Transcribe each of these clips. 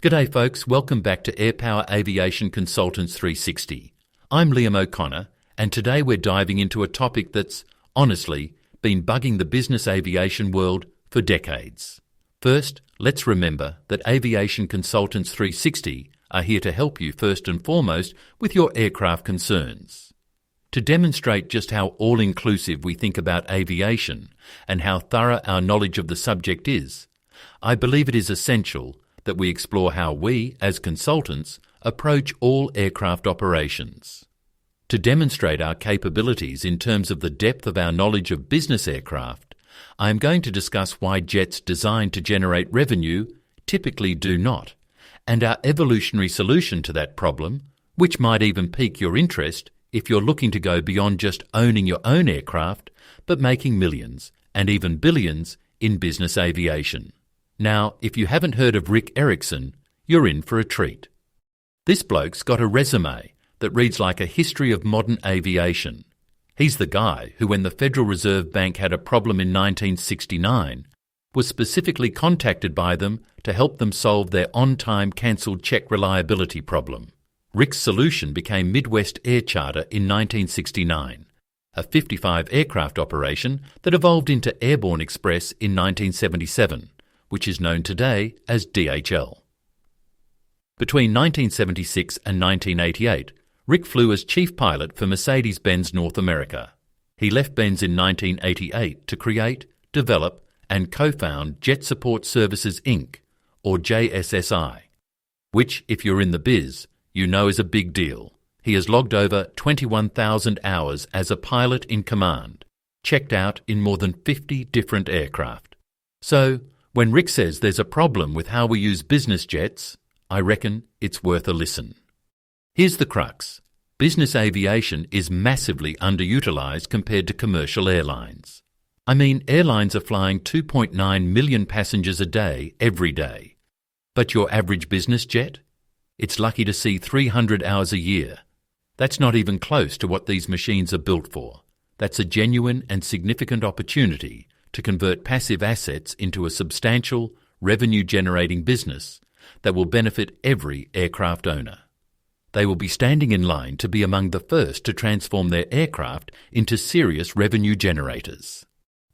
G'day folks, welcome back to Airpower Aviation Consultants 360. I'm Liam O'Connor, and today we're diving into a topic that's, honestly, been bugging the business aviation world for decades. First, let's remember that Aviation Consultants 360 are here to help you first and foremost with your aircraft concerns. To demonstrate just how all-inclusive we think about aviation and how thorough our knowledge of the subject is, I believe it is essential that we explore how we, as consultants, approach all aircraft operations. To demonstrate our capabilities in terms of the depth of our knowledge of business aircraft, I am going to discuss why jets designed to generate revenue typically do not, and our evolutionary solution to that problem, which might even pique your interest if you're looking to go beyond just owning your own aircraft, but making millions and even billions in business aviation. Now, if you haven't heard of Rick Eriksen, you're in for a treat. This bloke's got a resume that reads like a history of modern aviation. He's the guy who, when the Federal Reserve Bank had a problem in 1969, was specifically contacted by them to help them solve their on-time cancelled check reliability problem. Rick's solution became Midwest Air Charter in 1969, a 55-aircraft operation that evolved into Airborne Express in 1977, which is known today as DHL. Between 1976 and 1988, Rick flew as chief pilot for Mercedes-Benz North America. He left Benz in 1988 to create, develop, and co-found Jet Support Services Inc., or JSSI, which, if you're in the biz, you know is a big deal. He has logged over 21,000 hours as a pilot in command, checked out in more than 50 different aircraft. So, when Rick says there's a problem with how we use business jets, I reckon it's worth a listen. Here's the crux. Business aviation is massively underutilized compared to commercial airlines. I mean, airlines are flying 2.9 million passengers a day every day. But your average business jet? It's lucky to see 300 hours a year. That's not even close to what these machines are built for. That's a genuine and significant opportunity to convert passive assets into a substantial, revenue-generating business that will benefit every aircraft owner. They will be standing in line to be among the first to transform their aircraft into serious revenue generators.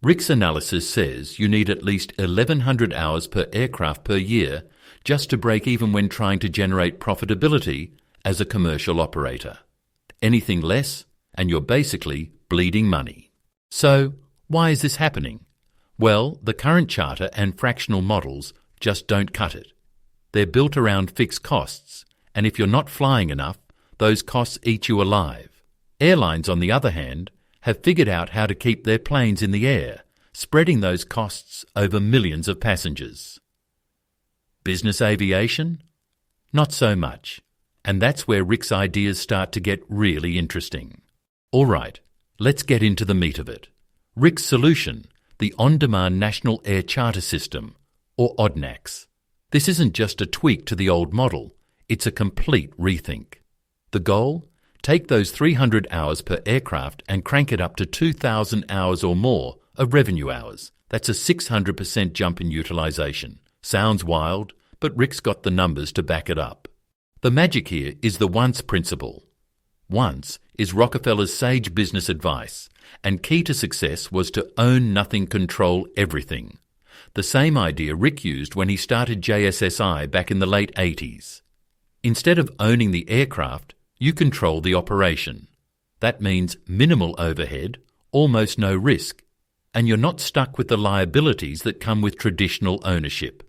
Rick's analysis says you need at least 1,100 hours per aircraft per year just to break even when trying to generate profitability as a commercial operator. Anything less, and you're basically bleeding money. So, why is this happening? Well, the current charter and fractional models just don't cut it. They're built around fixed costs, and if you're not flying enough, those costs eat you alive. Airlines, on the other hand, have figured out how to keep their planes in the air, spreading those costs over millions of passengers. Business aviation? Not so much. And that's where Rick's ideas start to get really interesting. All right, let's get into the meat of it. Rick's solution, the On-Demand National Air Charter System, or OD'NACS. This isn't just a tweak to the old model, it's a complete rethink. The goal? Take those 300 hours per aircraft and crank it up to 2,000 hours or more of revenue hours. That's a 600% jump in utilization. Sounds wild, but Rick's got the numbers to back it up. The magic here is the once principle. Once is Rockefeller's sage business advice, and key to success was to own nothing, control everything. The same idea Rick used when he started JSSI back in the late 80s. Instead of owning the aircraft, you control the operation. That means minimal overhead, almost no risk, and you're not stuck with the liabilities that come with traditional ownership.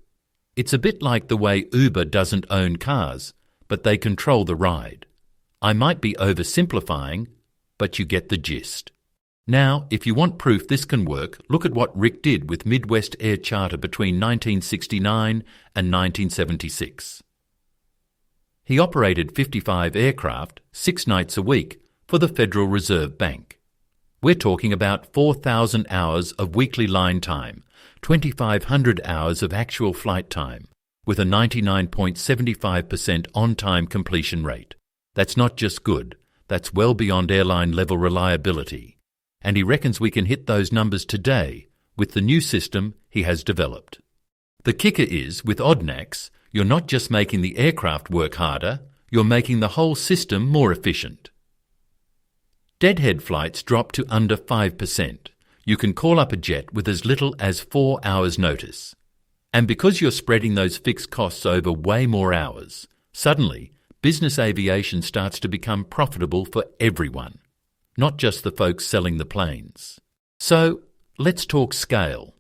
It's a bit like the way Uber doesn't own cars, but they control the ride. I might be oversimplifying, but you get the gist. Now, if you want proof this can work, look at what Rick did with Midwest Air Charter between 1969 and 1976. He operated 55 aircraft, 6 nights a week, for the Federal Reserve Bank. We're talking about 4,000 hours of weekly line time, 2,500 hours of actual flight time, with a 99.75% on-time completion rate. That's not just good, that's well beyond airline-level reliability. And he reckons we can hit those numbers today with the new system he has developed. The kicker is, with OD'NACS, You're not just making the aircraft work harder, you're making the whole system more efficient. Deadhead flights drop to under 5%. You can call up a jet with as little as 4 hours' notice. And because you're spreading those fixed costs over way more hours, suddenly business aviation starts to become profitable for everyone, not just the folks selling the planes. So, let's talk scale.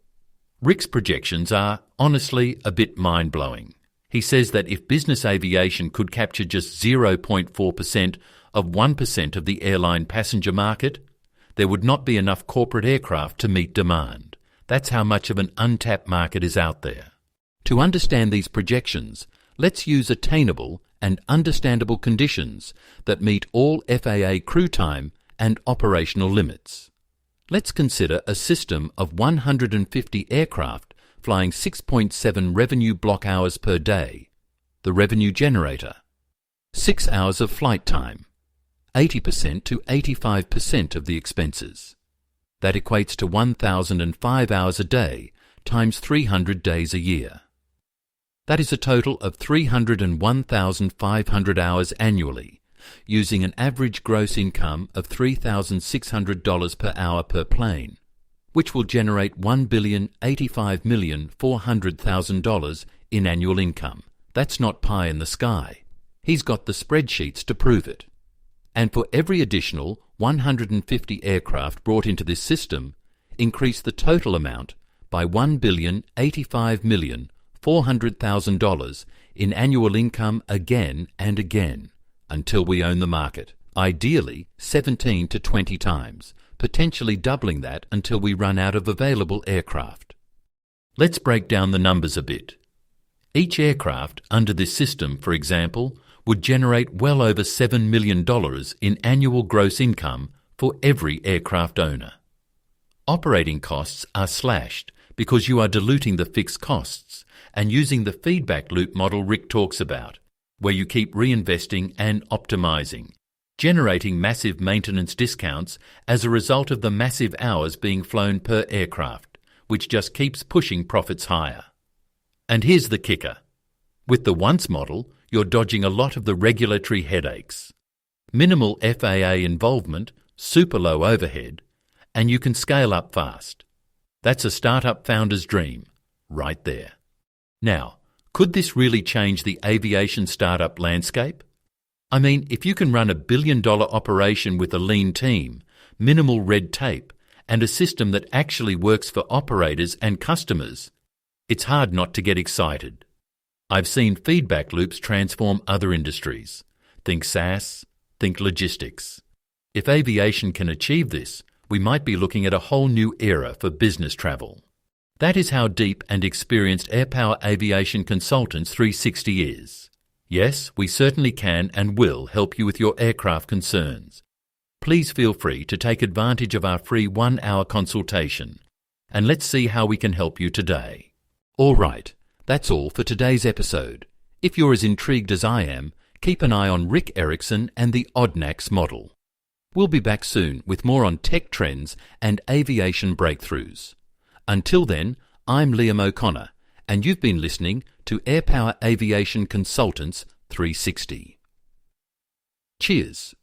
Rick's projections are, honestly, a bit mind-blowing. He says that if business aviation could capture just 0.4% of 1% of the airline passenger market, there would not be enough corporate aircraft to meet demand. That's how much of an untapped market is out there. To understand these projections, let's use attainable and understandable conditions that meet all FAA crew time and operational limits. Let's consider a system of 150 aircraft flying 6.7 revenue block hours per day, the revenue generator. 6 hours of flight time, 80% to 85% of the expenses. That equates to 1,005 hours a day times 300 days a year. That is a total of 301,500 hours annually, using an average gross income of $3,600 per hour per plane, which will generate $1,085,400,000 in annual income. That's not pie in the sky. He's got the spreadsheets to prove it. And for every additional 150 aircraft brought into this system, increase the total amount by $1,085,400,000 in annual income again and again, until we own the market, ideally 17 to 20 times, potentially doubling that until we run out of available aircraft. Let's break down the numbers a bit. Each aircraft under this system, for example, would generate well over $7 million in annual gross income for every aircraft owner. Operating costs are slashed because you are diluting the fixed costs and using the feedback loop model Rick talks about, where you keep reinvesting and optimizing, generating massive maintenance discounts as a result of the massive hours being flown per aircraft, which just keeps pushing profits higher. And here's the kicker. With the once model, you're dodging a lot of the regulatory headaches. Minimal FAA involvement, super low overhead, and you can scale up fast. That's a startup founder's dream, right there. Now, could this really change the aviation startup landscape? I mean, if you can run a billion-dollar operation with a lean team, minimal red tape, and a system that actually works for operators and customers, it's hard not to get excited. I've seen feedback loops transform other industries. Think SaaS, think logistics. If aviation can achieve this, we might be looking at a whole new era for business travel. That is how deep and experienced AirPower Aviation Consultants 360 is. Yes, we certainly can and will help you with your aircraft concerns. Please feel free to take advantage of our free 1-hour consultation, and let's see how we can help you today. All right, that's all for today's episode. If you're as intrigued as I am, keep an eye on Rick Eriksen and the OD'NACS model. We'll be back soon with more on tech trends and aviation breakthroughs. Until then, I'm Liam O'Connor, and you've been listening to AirPower Aviation Consultants 360. Cheers.